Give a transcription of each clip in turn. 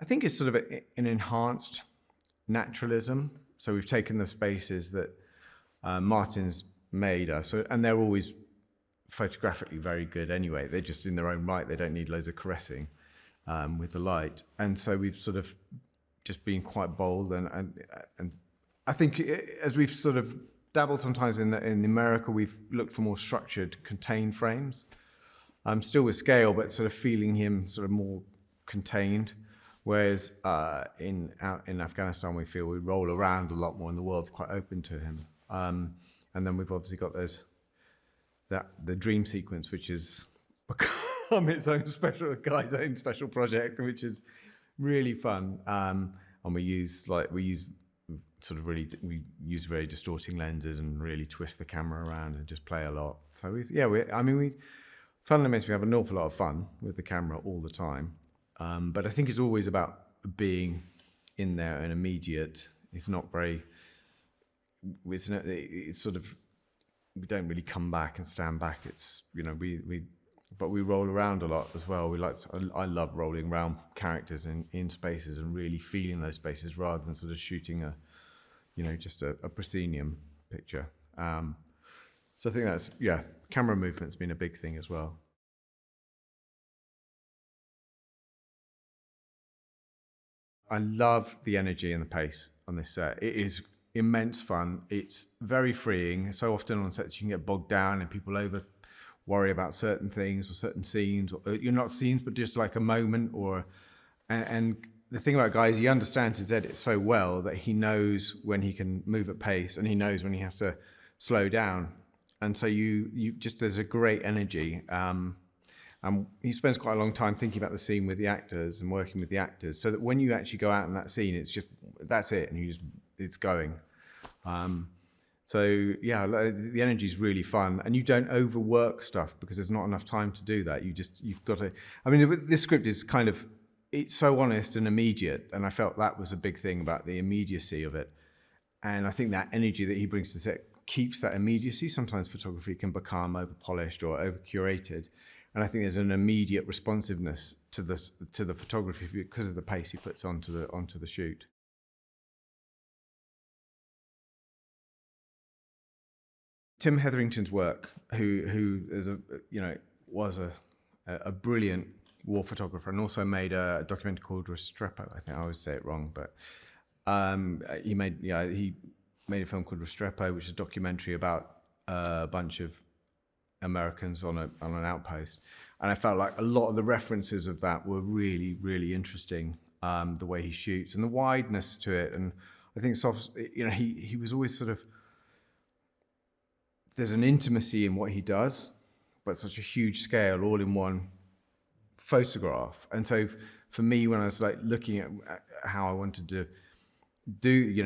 I think it's sort of an enhanced naturalism. So we've taken the spaces that Martin's made us, and they're always photographically very good anyway. They're just in their own right. They don't need loads of caressing with the light. And so we've sort of just been quite bold. And I think as we've sort of dabbled sometimes in America, we've looked for more structured, contained frames. Still with scale, but sort of feeling him sort of more contained. Whereas in Afghanistan, we feel we roll around a lot more, and the world's quite open to him. And then we've obviously got the dream sequence, which has become its own guy's own special project, which is really fun. And we use very distorting lenses and really twist the camera around and just play a lot. So we fundamentally have an awful lot of fun with the camera all the time. But I think it's always about being in there and immediate. It's not very. It's sort of, we don't really come back and stand back. It's but we roll around a lot as well. I love rolling around characters in spaces and really feeling those spaces rather than sort of shooting just a proscenium picture. So I think that's camera movement's been a big thing as well. I love the energy and the pace on this set. It is immense fun. It's very freeing. So often on sets you can get bogged down and people worry about certain things or certain scenes, or you're not scenes, but just like a moment. And the thing about Guy is he understands his edit so well that he knows when he can move at pace and he knows when he has to slow down. And so there's a great energy. He spends quite a long time thinking about the scene with the actors and working with the actors, so that when you actually go out in that scene, that's it, and it's going. The energy is really fun, and you don't overwork stuff because there's not enough time to do that. You've got to. I mean, this script is it's so honest and immediate, and I felt that was a big thing about the immediacy of it. And I think that energy that he brings to the set keeps that immediacy. Sometimes photography can become over polished or over curated. And I think there's an immediate responsiveness to the photography because of the pace he puts onto the shoot. Tim Hetherington's work, who is was a brilliant war photographer and also made a documentary called Restrepo. I think I always say it wrong, but he made a film called Restrepo, which is a documentary about a bunch of Americans on an outpost, and I felt like a lot of the references of that were really, really interesting. The way he shoots and the wideness to it, and I think he was always sort of. There's an intimacy in what he does, but such a huge scale, all in one photograph. And so, for me, when I was like looking at how I wanted to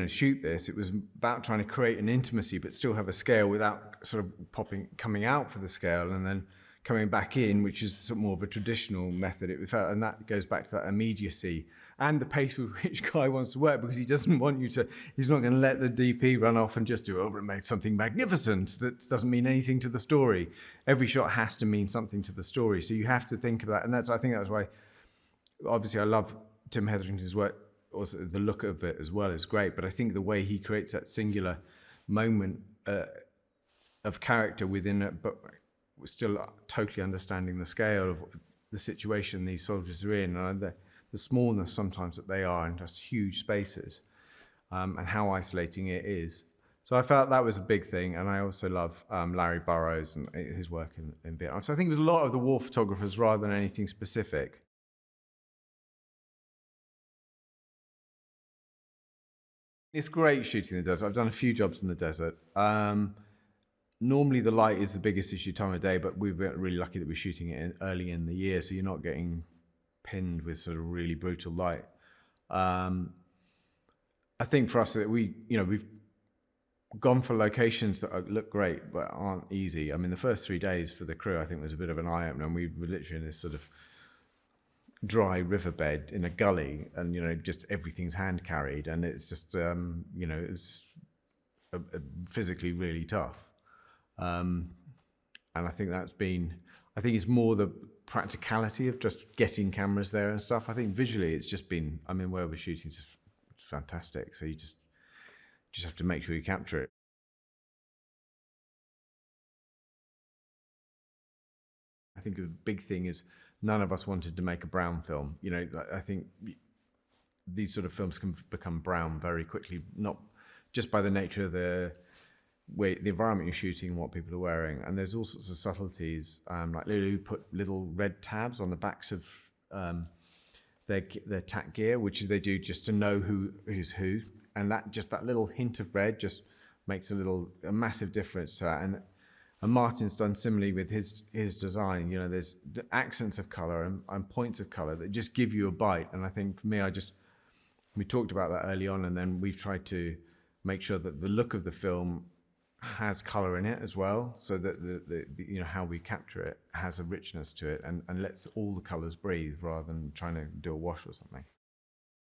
shoot this, it was about trying to create an intimacy, but still have a scale without sort of coming out for the scale and then coming back in, which is sort of more of a traditional method. It felt, and that goes back to that immediacy and the pace with which Guy wants to work, because he doesn't want you to. He's not going to let the DP run off and just make something magnificent that doesn't mean anything to the story. Every shot has to mean something to the story, so you have to think of that. And I think that's why. Obviously, I love Tim Hetherington's work. Also, the look of it as well is great, but I think the way he creates that singular moment of character within it, but still totally understanding the scale of the situation these soldiers are in, and the smallness sometimes that they are in just huge spaces, and how isolating it is. So I felt that was a big thing, and I also love Larry Burrows and his work in Vietnam. So I think it was a lot of the war photographers rather than anything specific. It's great shooting in the desert. I've done a few jobs in the desert. Normally the light is the biggest issue time of day, but we've been really lucky that we're shooting it early in the year, so you're not getting pinned with sort of really brutal light. I think for us that we've gone for locations that look great but aren't easy. I mean, the first 3 days for the crew I think was a bit of an eye-opener, and we were literally in this sort of dry riverbed in a gully, and just everything's hand carried, and it's just it's physically really tough, and I think I think it's more the practicality of just getting cameras there and stuff. I think visually it's just been, I mean, where we're shooting is just it's fantastic. So you just have to make sure you capture it. I think a big thing is none of us wanted to make a brown film. You know, I think these sort of films can become brown very quickly, not just by the nature of the way the environment you're shooting and what people are wearing. And there's all sorts of subtleties. Like Lulu put little red tabs on the backs of their tack gear, which they do just to know who is who. And that little hint of red just makes a massive difference to that. And Martin's done similarly with his design. You know, there's the accents of color and points of color that just give you a bite. And I think for me, we talked about that early on, and then we've tried to make sure that the look of the film has color in it as well, so that the you know, how we capture it has a richness to it and lets all the colors breathe rather than trying to do a wash or something.